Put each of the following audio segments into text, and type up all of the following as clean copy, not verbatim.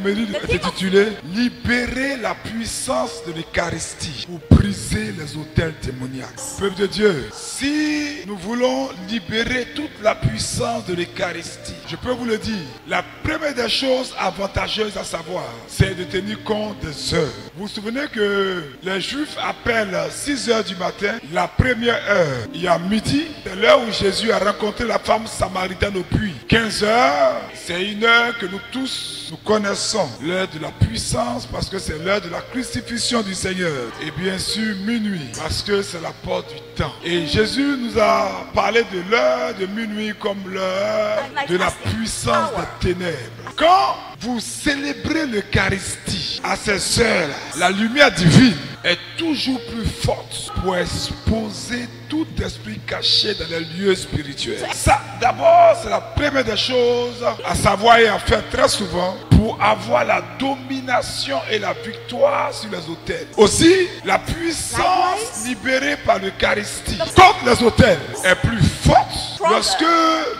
mérite est intitulé « Libérer la puissance de l'Eucharistie pour briser les autels démoniaques ». Peuple de Dieu, si nous voulons libérer toute la puissance de l'Eucharistie, je peux vous le dire, la première des choses avantageuses à savoir, c'est de tenir compte des heures. Vous vous souvenez que les Juifs appellent 6 heures du matin la première heure. Il y a midi, c'est l'heure où Jésus a rencontré la femme samaritaine au puits. 15 heures, c'est une heure que nous tous nous connaissons. L'heure de la puissance, parce que c'est l'heure de la crucifixion du Seigneur. Et bien sûr, minuit, parce que c'est la porte du temps. Et Jésus nous a parlé de l'heure de minuit comme l'heure de la puissance des ténèbres. Quand vous célébrez l'Eucharistie à ces heures-là, la lumière divine est toujours plus forte pour exposer tout esprit caché dans les lieux spirituels. Ça, d'abord, c'est la première des choses à savoir et à faire très souvent pour avoir la domination et la victoire sur les autels. Aussi, la puissance libérée par l'Eucharistie contre les autels est plus forte lorsque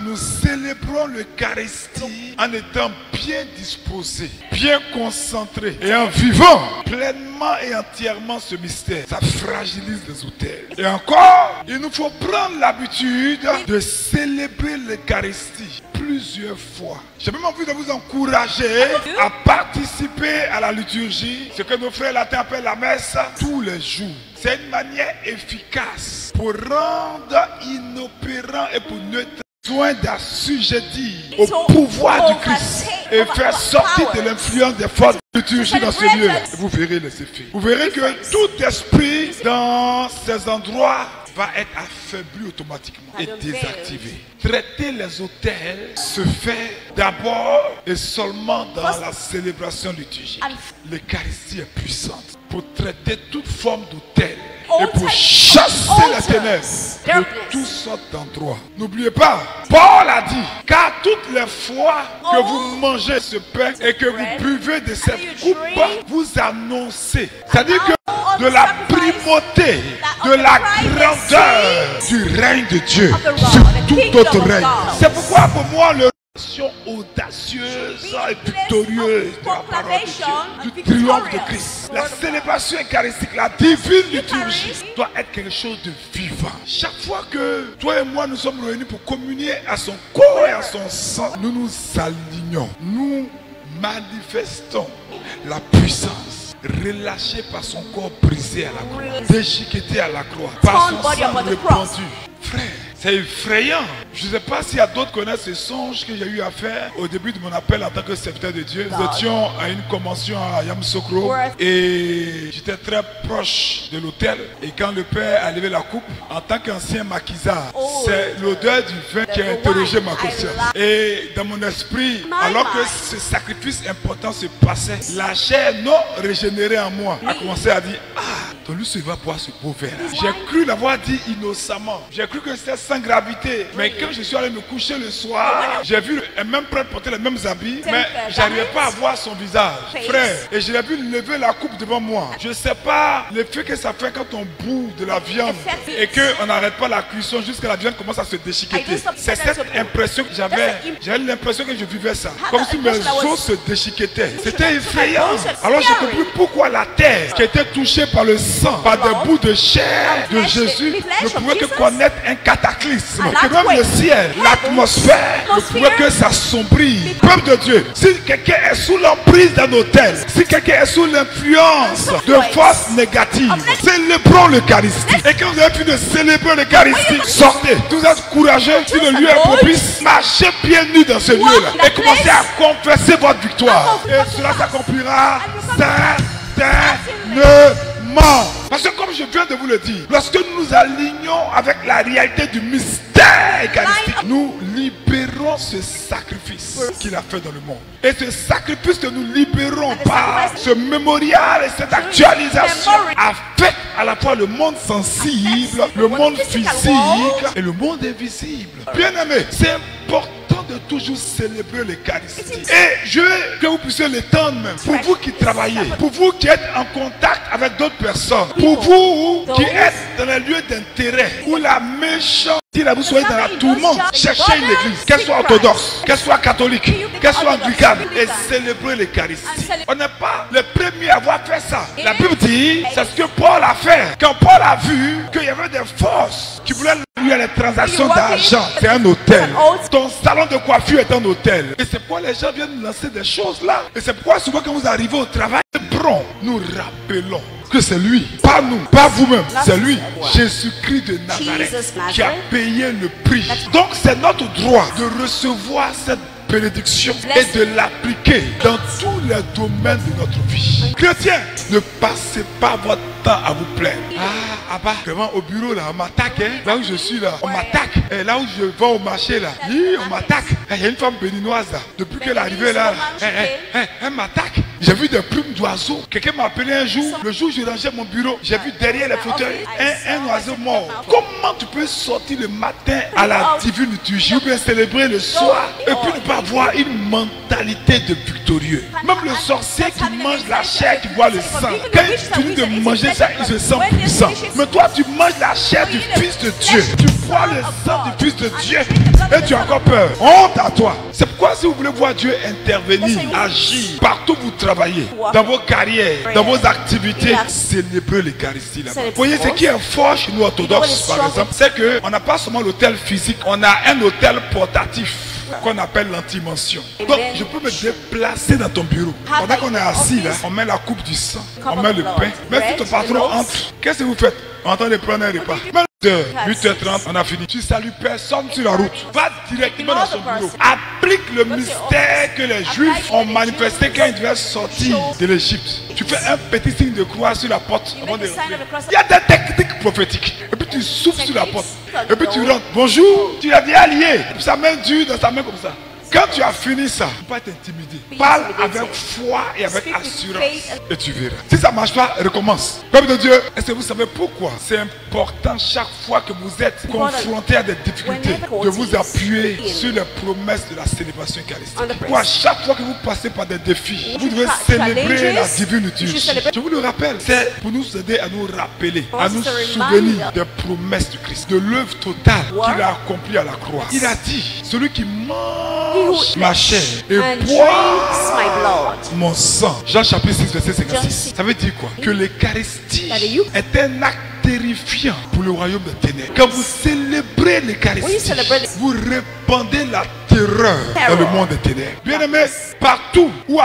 nous célébrons l'Eucharistie en étant bien disposés, bien concentrés et en vivant pleinement et entièrement ce mystère. Ça fragilise les autels. Et encore, il nous faut prendre l'habitude de célébrer l'Eucharistie plusieurs fois. J'ai même envie de vous encourager à participer à la liturgie, ce que nos frères latins appellent la messe, tous les jours. C'est une manière efficace pour rendre inopérant et pour neutraliser besoin d'assujettir au pouvoir du Christ et faire sortir de l'influence des forces de liturgie dans ce lieu. Vous verrez les effets. Vous verrez que tout esprit dans ces endroits va être affaibli automatiquement et désactivé. Traiter les autels se fait d'abord et seulement dans la célébration liturgique. L'Eucharistie est puissante pour traiter toute forme d'autel et pour chasser les ténèbres de toutes sortes d'endroits. N'oubliez pas, Paul a dit, car toutes les fois que vous mangez ce pain et que vous buvez de cette coupe, vous annoncez, c'est-à-dire que de la primauté, de la grandeur du règne de Dieu sur tout autre règne. C'est pourquoi pour moi le audacieuse et victorieuse de la parole de Dieu, du triomphe de Christ. La célébration eucharistique, la divine liturgie doit être quelque chose de vivant. Chaque fois que toi et moi nous sommes réunis pour communier à son corps et à son sang, nous nous alignons, nous manifestons la puissance relâchée par son corps brisé à la croix, déchiqueté à la croix, par son sang répandu. Frère, c'est effrayant. Je ne sais pas s'il y a d'autres qui connaissent ce songe que j'ai eu à faire au début de mon appel en tant que serviteur de Dieu. Nous étions à une convention à Yamoussoukro et j'étais très proche de l'hôtel. Et quand le père a levé la coupe, en tant qu'ancien maquisard, c'est l'odeur du vin qui a interrogé ma conscience. Et dans mon esprit, alors que ce sacrifice important se passait, la chair non régénérée en moi a commencé à dire, ah, ton lui va boire ce beau verre. J'ai cru l'avoir dit innocemment. J'ai cru que c'était sans gravité. Mais quand je suis allé me coucher le soir, j'ai vu un même prêtre porter les mêmes habits, mais j'arrivais pas à voir son visage. Frère, et je l'ai vu lever la coupe devant moi. Je sais pas l'effet que ça fait quand on bout de la viande et qu'on n'arrête pas la cuisson jusqu'à la viande commence à se déchiqueter. C'est cette impression que j'avais. J'avais l'impression que je vivais ça. Comme si mes os se déchiquetaient. C'était effrayant. Alors j'ai compris pourquoi la terre qui était touchée par le sang, par des bouts de chair de Jésus, ne pouvait que connaître un cataclysme. Que même le ciel, l'atmosphère, ne pouvait que s'assombrir. Peuple de Dieu, si quelqu'un est sous l'emprise d'un hôtel, si quelqu'un est sous l'influence de forces négatives, célébrons l'Eucharistie. Et quand vous avez fini de célébrer l'Eucharistie, sortez. Vous êtes courageux, si le lieu est propice, marchez pieds nus dans ce lieu-là et commencez à confesser votre victoire. Et cela s'accomplira certainement. Parce que comme je viens de vous le dire, lorsque nous nous alignons avec la réalité du mystère eucharistique, nous libérons ce sacrifice qu'il a fait dans le monde. Et ce sacrifice que nous libérons par ce mémorial et cette actualisation affecte à la fois le monde sensible, le monde physique et le monde invisible. Bien aimé, c'est important de toujours célébrer l'Eucharistie. Et je veux que vous puissiez l'étendre même. Pour vous qui travaillez, pour vous qui êtes en contact avec d'autres personnes, pour vous qui êtes dans les lieux d'intérêt où la méchante, vous soyez dans la tourmente, cherchez une église, qu'elle soit orthodoxe, qu'elle soit catholique, qu'elle soit anglicane, et célébrer l'Eucharistie. On n'est pas le premier à avoir fait ça. La Bible dit, c'est ce que Paul a fait. Quand Paul a vu qu'il y avait des forces qui voulaient lui à les transactions d'argent, c'est un hôtel. Ton salon de coiffure est un hôtel. Et c'est pourquoi les gens viennent nous lancer des choses là. Et c'est pourquoi souvent quand vous arrivez au travail, nous rappelons que c'est lui, pas nous, pas vous-même, c'est lui, Jésus-Christ de Nazareth, qui a payé le prix. Donc c'est notre droit de recevoir cette bénédiction et de l'appliquer dans tous les domaines de notre vie. Chrétiens, ne passez pas votre temps à vous plaindre. Ah, bah, vraiment au bureau là, on m'attaque, hein? Là où je suis là, on m'attaque. Et là où je vais au marché là, on m'attaque. Il y a une femme béninoise là, depuis qu'elle est arrivée là, elle m'attaque. J'ai vu des plumes d'oiseaux. Quelqu'un m'a appelé un jour, le jour où je rangeais mon bureau, j'ai vu derrière les fauteuils un oiseau mort. Comment tu peux sortir le matin à la divine liturgie ou bien célébrer le soir et puis ne pas avoir une mentalité de victorieux? Même le sorcier qui mange la chair, qui boit le sang, quand il finit de manger ça, il se sent puissant. Mais toi, tu manges la chair du Fils de Dieu, tu bois le sang du Fils de Dieu et tu as encore peur. Honte à toi. C'est pourquoi si vous voulez voir Dieu intervenir, agir, partout où vous travaillez, dans vos carrières, dans vos activités, célébrez l'Eucharistie là-bas. Vous voyez, ce qui est fort chez nous orthodoxes, par exemple, c'est qu'on n'a pas seulement l'hôtel physique, on a un hôtel portatif qu'on appelle l'antimension. Donc je peux me déplacer dans ton bureau. Pendant qu'on est assis là, on met la coupe du sang, on met le pain. Même si ton patron entre, qu'est-ce que vous faites? On est en train de prendre un repas. 8h30, on a fini. Tu salues personne sur la route. Va directement dans son bureau. Applique le mystère que les Juifs ont manifesté quand ils devaient sortir de l'Égypte. Tu fais un petit signe de croix sur la porte avant de rentrer. Il y a des techniques prophétiques. Et puis tu souffles sur la porte. Et puis tu rentres. Bonjour. Tu as bien lié. Sa main dure dans sa main comme ça. Quand tu as fini ça, tu ne peux pas t'intimider. Parle avec foi et avec assurance. Et tu verras. Si ça ne marche pas, recommence. Peuple de Dieu, est-ce que vous savez pourquoi c'est important chaque fois que vous êtes confronté à des difficultés de vous appuyer sur les promesses de la célébration eucharistique? Pour à chaque fois que vous passez par des défis, vous devez célébrer la divine liturgie. Je vous le rappelle, c'est pour nous aider à nous rappeler, à nous souvenir des promesses du Christ, de l'œuvre totale qu'il a accomplie à la croix. Il a dit, celui qui mange ma chair et boit mon sang. Jean chapitre 6 verset 56. Ça veut dire quoi? Que l'Eucharistie est un acte terrifiant pour le royaume des ténèbres. Quand vous célébrez l'Eucharistie, vous répandez la terreur dans le monde des ténèbres. Bien aimé, partout où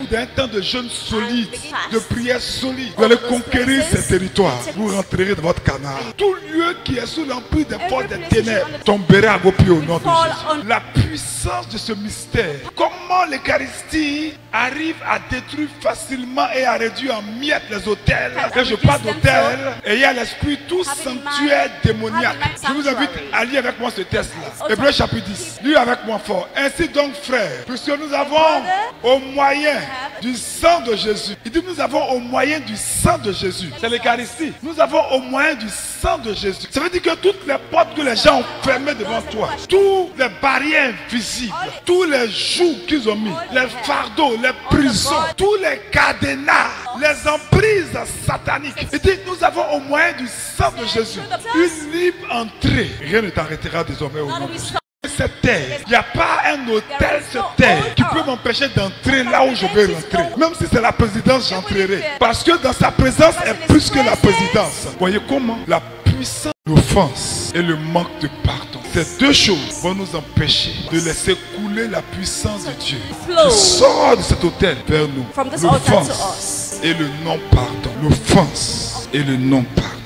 d'un temps de jeûne solide, de prière solide, vous allez conquérir ces territoires. Vous rentrerez dans votre canard. Tout lieu qui est sous l'emprise des forces des ténèbres tombera à vos pieds au nom de Jésus. La puissance de ce mystère. Comment l'Eucharistie arrive à détruire facilement et à réduire en miettes les hôtels. Quand je parle d'hôtel, ayez à l'esprit tout sanctuaire démoniaque. Je vous invite à lire avec moi ce texte-là. Hébreux chapitre 10. Lis avec moi fort. Ainsi donc, frères, puisque nous avons au moyen du sang de Jésus. Il dit nous avons au moyen du sang de Jésus. C'est l'Eucharistie. Nous avons au moyen du sang de Jésus. Ça veut dire que toutes les portes que les gens ont fermées devant toi, toutes les barrières visibles, tous les jougs qu'ils ont mis, les fardeaux, les prisons, tous les cadenas, les emprises sataniques. Il dit nous avons au moyen du sang de Jésus une libre entrée. Rien ne t'arrêtera désormais au nom de Jésus. Cette terre, il n'y a pas un hôtel sur terre qui peut m'empêcher d'entrer là où je veux rentrer. Même si c'est la présidence, j'entrerai. Parce que dans sa présence est plus que la présidence. Voyez comment la puissance, l'offense et le manque de pardon, ces deux choses vont nous empêcher de laisser couler la puissance de Dieu qui sort de cet hôtel vers nous. L'offense et le non-pardon. L'offense et le non-pardon.